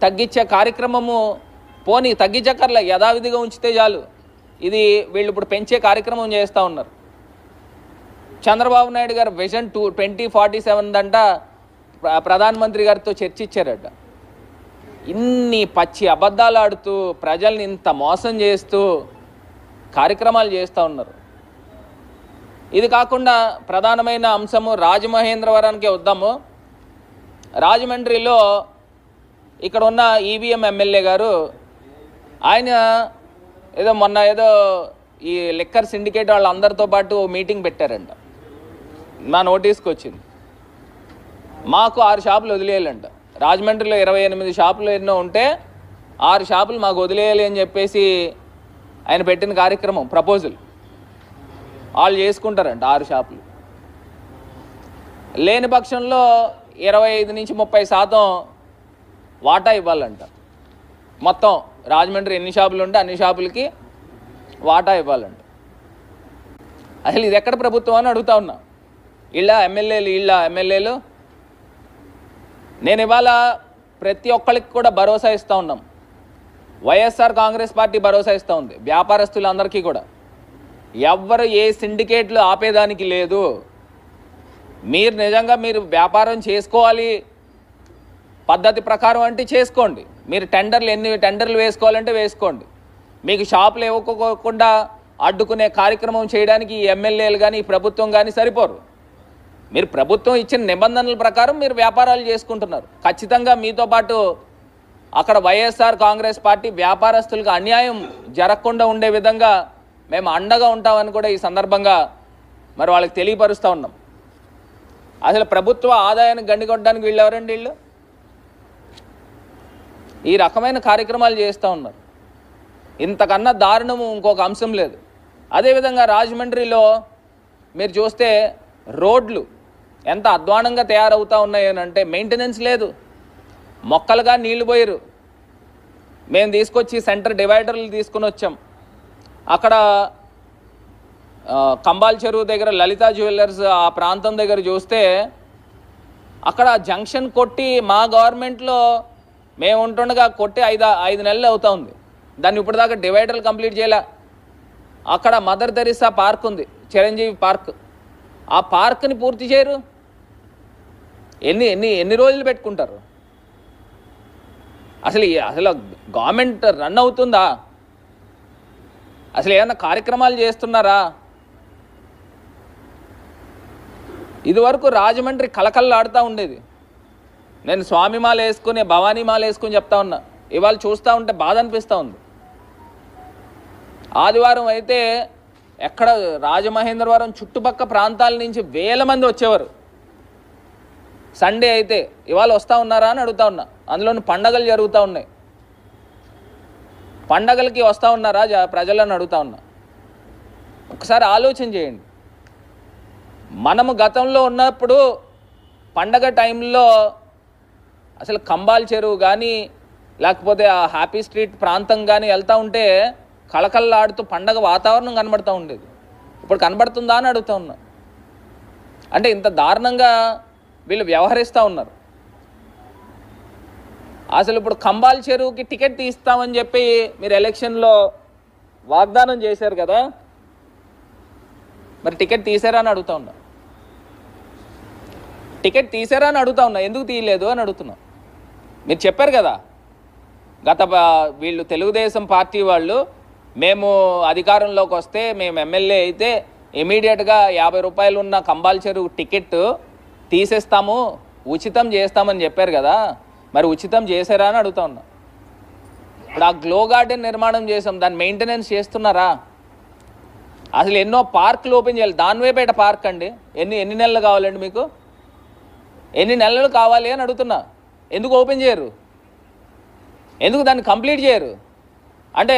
తగ్గించే కార్యక్రమము పోనీ తగ్గించక్కర్లే, యథావిధిగా ఉంచితే చాలు. ఇది వీళ్ళు ఇప్పుడు పెంచే కార్యక్రమం చేస్తూ ఉన్నారు. చంద్రబాబు నాయుడు గారు విజన్ 2047 అంట ప్రధానమంత్రి గారితో చర్చించారట. ఇన్ని పచ్చి అబద్ధాలు ఆడుతూ ప్రజల్ని ఇంత మోసం చేస్తూ కార్యక్రమాలు చేస్తూ ఉన్నారు. ఇది కాకుండా ప్రధానమైన అంశము రాజమహేంద్రవరానికి వద్దాము. రాజమండ్రిలో ఇక్కడ ఉన్న ఈవీఎం ఎమ్మెల్యే గారు ఆయన మొన్న ఈ లిక్కర్ సిండికేట్ వాళ్ళందరితో పాటు మీటింగ్ పెట్టారంట. నా నోటీస్కి వచ్చింది. మాకు 6 షాపులు వదిలేయాలంట. రాజమండ్రిలో 28 షాపులు ఎన్నో ఉంటే 6 షాపులు మాకు వదిలేయాలి అని చెప్పేసి ఆయన పెట్టిన కార్యక్రమం ప్రపోజల్. వాళ్ళు చేసుకుంటారంట 6 షాపులు. లేని పక్షంలో 25 నుంచి 30% వాటా ఇవ్వాలంట. మొత్తం రాజమండ్రి ఎన్ని షాపులు ఉంటే అన్ని షాపులకి వాటా ఇవ్వాలంట. అసలు ఇది ఎక్కడ ప్రభుత్వం అని అడుగుతా ఉన్నా. వీళ్ళ ఎమ్మెల్యేలు నేను ఇవాళ ప్రతి ఒక్కరికి కూడా భరోసా ఇస్తూ ఉన్నాం. వైఎస్ఆర్ కాంగ్రెస్ పార్టీ భరోసా ఇస్తూ ఉంది వ్యాపారస్తులందరికీ కూడా. ఎవ్వరు ఏ సిండికేట్లు ఆపేదానికి లేదు. మీరు నిజంగా మీరు వ్యాపారం చేసుకోవాలి పద్ధతి ప్రకారం అంటే చేసుకోండి. మీరు ఎన్ని టెండర్లు వేసుకోవాలంటే వేసుకోండి. మీకు షాపులు ఇవ్వకోకుండా అడ్డుకునే కార్యక్రమం చేయడానికి ఈ ఎమ్మెల్యేలు కానీ ఈ ప్రభుత్వం కానీ సరిపోరు. మీరు ప్రభుత్వం ఇచ్చిన నిబంధనల ప్రకారం మీరు వ్యాపారాలు చేసుకుంటున్నారు. ఖచ్చితంగా మీతో పాటు అక్కడ వైఎస్ఆర్ కాంగ్రెస్ పార్టీ వ్యాపారస్తులకు అన్యాయం జరగకుండా ఉండే విధంగా మేము అండగా ఉంటామని కూడా ఈ సందర్భంగా మరి వాళ్ళకి తెలియపరుస్తూ ఉన్నాం. అసలు ప్రభుత్వ ఆదాయాన్ని గండికొట్టడానికి వీళ్ళు ఎవరండి? వీళ్ళు ఈ రకమైన కార్యక్రమాలు చేస్తూ ఉన్నారు. ఇంతకన్నా దారుణము ఇంకొక అంశం లేదు. అదేవిధంగా రాజమండ్రిలో మీరు చూస్తే రోడ్లు ఎంత అధ్వానంగా తయారవుతూ ఉన్నాయని అంటే మెయింటెనెన్స్ లేదు. మొక్కలుగా నీళ్లు పోయారు. మేము తీసుకొచ్చి సెంటర్ డివైడర్లు తీసుకుని వచ్చాం. అక్కడ కంబాల్ చెరువు దగ్గర లలితా జ్యువెలర్స్ ఆ ప్రాంతం దగ్గర చూస్తే అక్కడ జంక్షన్ కొట్టి మా గవర్నమెంట్లో మేము ఉంటుండగా కొట్టి 5 నెలలు అవుతా ఉంది. దాన్ని ఇప్పటిదాకా డివైడర్లు కంప్లీట్ చేయలే. అక్కడ మదర్ తెరిసా పార్క్ ఉంది, చిరంజీవి పార్క్. ఆ పార్క్ని పూర్తి చేయరు. ఎన్ని రోజులు పెట్టుకుంటారు? అసలు గవర్నమెంట్ రన్ అవుతుందా? అసలు ఏమన్నా కార్యక్రమాలు చేస్తున్నారా? ఇదివరకు రాజమండ్రి కలకల్లాడుతూ ఉండేది. నేను స్వామిమాల వేసుకుని భవానీమాల వేసుకుని చెప్తా ఉన్నా. ఇవాళ చూస్తూ ఉంటే బాధ అనిపిస్తూ ఉంది. ఆదివారం అయితే ఎక్కడ రాజమహేంద్రవరం చుట్టుపక్కల ప్రాంతాల నుంచి వేల మంది వచ్చేవారు. సండే అయితే ఇవాళ వస్తూ ఉన్నారా అని అడుగుతా ఉన్నా. అందులోని పండగలు జరుగుతూ ఉన్నాయి. పండగలకి వస్తూ ఉన్నారా ప్రజలను అడుగుతా ఉన్నా. ఒకసారి ఆలోచన చేయండి. మనము గతంలో ఉన్నప్పుడు పండగ టైంలో అసలు కంబాల్ చెరువు కానీ లేకపోతే ఆ హ్యాపీ స్ట్రీట్ ప్రాంతం కానీ వెళ్తూ ఉంటే కళకళలాడుతూ పండగ వాతావరణం కనబడుతూ ఉండేది. ఇప్పుడు కనబడుతుందా అని అడుగుతూ ఉన్నా. అంటే ఇంత దారుణంగా వీళ్ళు వ్యవహరిస్తూ ఉన్నారు. అసలు ఇప్పుడు కంబాల్ చెరువుకి టికెట్ తీస్తామని చెప్పి మీరు ఎలక్షన్లో వాగ్దానం చేశారు కదా, మరి టికెట్ తీసారా అని అడుగుతా ఉన్నా. టికెట్ తీసారా అని అడుగుతా ఉన్నా. ఎందుకు తీయలేదు అని అడుగుతున్నా. మీరు చెప్పారు కదా వీళ్ళు తెలుగుదేశం పార్టీ వాళ్ళు మేము అధికారంలోకి వస్తే మేము ఎమ్మెల్యే అయితే ఇమీడియట్గా 50 రూపాయలు ఉన్న కంబాల్ చెరువు టికెట్ తీసేస్తాము, ఉచితం చేస్తామని చెప్పారు కదా, మరి ఉచితం చేశారా అని అడుగుతా ఉన్నా. ఇప్పుడు ఆ గ్లో గార్డెన్ నిర్మాణం చేసాం, దాన్ని మెయింటెనెన్స్ చేస్తున్నారా? అసలు ఎన్నో పార్కులు ఓపెన్ చేయాలి. దానివేపేట పార్క్ అండి ఎన్ని నెలలు కావాలండి మీకు? ఎన్ని నెలలు కావాలి అని అడుగుతున్నా. ఎందుకు ఓపెన్ చేయరు? ఎందుకు దాన్ని కంప్లీట్ చేయరు? అంటే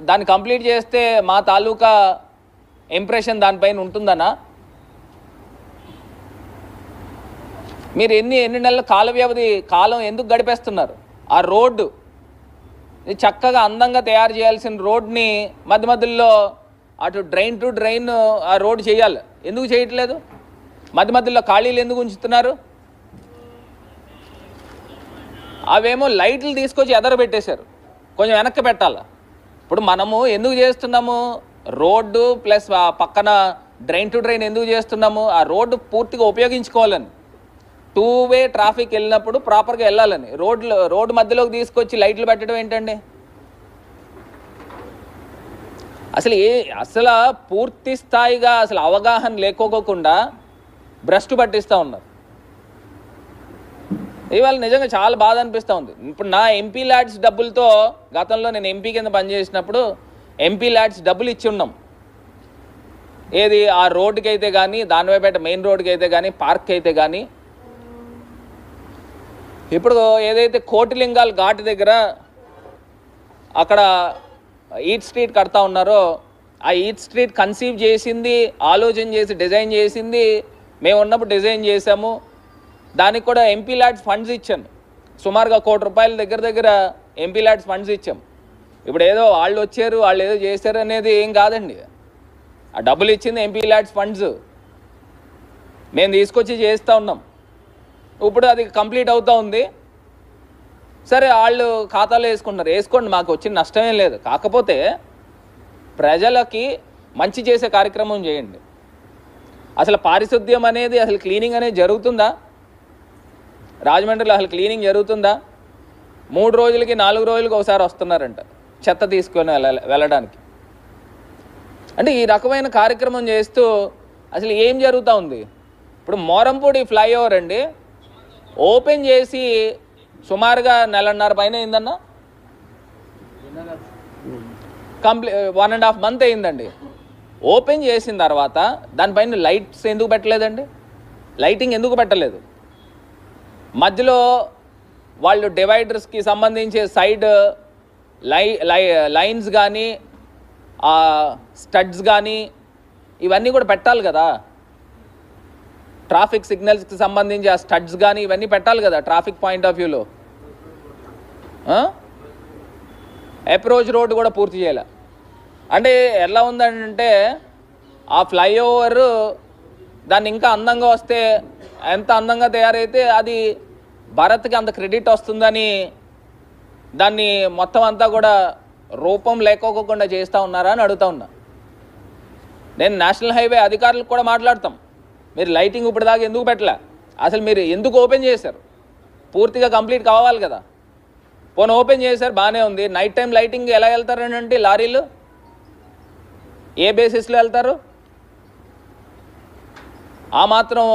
దాన్ని కంప్లీట్ చేస్తే మా తాలూకా ఇంప్రెషన్ దానిపైన ఉంటుందనా? మీరు ఎన్ని నెలల కాలం ఎందుకు గడిపేస్తున్నారు? ఆ రోడ్డు చక్కగా అందంగా తయారు చేయాల్సిన రోడ్ని మధ్యలో అటు డ్రైన్ టు డ్రైన్ ఆ రోడ్ చేయాలి. ఎందుకు చేయట్లేదు? మధ్యలో ఖాళీలు ఎందుకు ఉంచుతున్నారు? అవేమో లైట్లు తీసుకొచ్చి ఎదర పెట్టేశారు, కొంచెం వెనక్కి పెట్టాలి. ఇప్పుడు మనము ఎందుకు చేస్తున్నాము, రోడ్డు ప్లస్ పక్కన డ్రైన్ టు డ్రైన్ ఎందుకు చేస్తున్నాము, ఆ రోడ్డు పూర్తిగా ఉపయోగించుకోవాలని, 2 వే ట్రాఫిక్ వెళ్ళినప్పుడు ప్రాపర్గా వెళ్ళాలని. రోడ్డు మధ్యలోకి తీసుకొచ్చి లైట్లు పెట్టడం ఏంటండి? అసలు పూర్తి స్థాయిగా అసలు అవగాహన లేకోకుండా భ్రష్టు పట్టిస్తూ ఉన్నారు. ఇవాళ నిజంగా చాలా బాధ అనిపిస్తూ ఉంది. ఇప్పుడు నా ఎంపీ ల్యాడ్స్ డబ్బులతో, గతంలో నేను ఎంపీ కింద పనిచేసినప్పుడు ఎంపీ ల్యాడ్స్ డబ్బులు ఇచ్చి ఉన్నాం. ఏది ఆ రోడ్డుకి అయితే కానీ, దానివైపేట మెయిన్ రోడ్డుకి అయితే కానీ, పార్క్కి అయితే కానీ. ఇప్పుడు ఏదైతే కోటిలింగాల్ ఘాట్ దగ్గర అక్కడ ఈట్ స్ట్రీట్ కడతా ఉన్నారో, ఆ ఈట్ స్ట్రీట్ కన్సీవ్ చేసింది, ఆలోచన చేసి డిజైన్ చేసింది మేము ఉన్నప్పుడు డిజైన్ చేసాము. దానికి కూడా ఎంపీ ల్యాడ్స్ ఫండ్స్ ఇచ్చాను. సుమారుగా ₹1 కోటి దగ్గర ఎంపీ ల్యాడ్స్ ఫండ్స్ ఇచ్చాం. ఇప్పుడు ఏదో వాళ్ళు వచ్చారు, వాళ్ళు ఏదో చేశారు అనేది ఏం కాదండి. ఆ డబ్బులు ఇచ్చింది ఎంపీ ల్యాడ్స్ ఫండ్స్, మేము తీసుకొచ్చి చేస్తూ ఉన్నాం. ఇప్పుడు అది కంప్లీట్ అవుతూ ఉంది. సరే, వాళ్ళు ఖాతాలో వేసుకోండి, మాకు వచ్చిన నష్టమేం లేదు. కాకపోతే ప్రజలకి మంచి చేసే కార్యక్రమం చేయండి. అసలు పారిశుద్ధ్యం అనేది, అసలు క్లీనింగ్ అనేది జరుగుతుందా? రాజమండ్రిలో అసలు క్లీనింగ్ జరుగుతుందా? 3 రోజులకి 4 రోజులకి ఒకసారి వస్తున్నారంట చెత్త తీసుకొని వెళ్ళడానికి. అంటే ఈ రకమైన కార్యక్రమం చేస్తూ అసలు ఏం జరుగుతూ ఉంది? ఇప్పుడు మోరంపూడి ఫ్లైఓవర్ అండి, ఓపెన్ చేసి సుమారుగా 1.5 పైన అయిందన్న, 1.5 మంత్ అయిందండి. ఓపెన్ చేసిన తర్వాత దానిపైన లైట్స్ ఎందుకు పెట్టలేదండి? లైటింగ్ ఎందుకు పెట్టలేదు? మధ్యలో వాళ్ళు డివైడర్స్కి సంబంధించి సైడ్ లైన్స్ కానీ, స్టడ్స్ కానీ ఇవన్నీ కూడా పెట్టాలి కదా. ట్రాఫిక్ సిగ్నల్స్కి సంబంధించి ఆ స్టడ్స్ కానీ ఇవన్నీ పెట్టాలి కదా ట్రాఫిక్ పాయింట్ ఆఫ్ వ్యూలో. అప్రోచ్ రోడ్డు కూడా పూర్తి చేయాలి. అంటే ఎలా ఉందంటే, ఆ ఫ్లైఓవర్ దాన్ని ఇంకా అందంగా వస్తే, ఎంత అందంగా తయారైతే అది భారత్కి అంత క్రెడిట్ వస్తుందని దాన్ని మొత్తం అంతా కూడా రూపం లేకోకుండా చేస్తూ ఉన్నారా అని అడుగుతా ఉన్నా. నేను నేషనల్ హైవే అధికారులకు కూడా మాట్లాడతాం, మీరు లైటింగ్ ఇప్పటిదాకా ఎందుకు పెట్టలే, అసలు మీరు ఎందుకు ఓపెన్ చేశారు? పూర్తిగా కంప్లీట్ కావాలి కదా. పోనీ ఓపెన్ చేశారు, బాగానే ఉంది. నైట్ టైం లైటింగ్ ఎలా వెళ్తారనంటే లారీలు ఏ బేసిస్లో వెళ్తారు? ఆ మాత్రం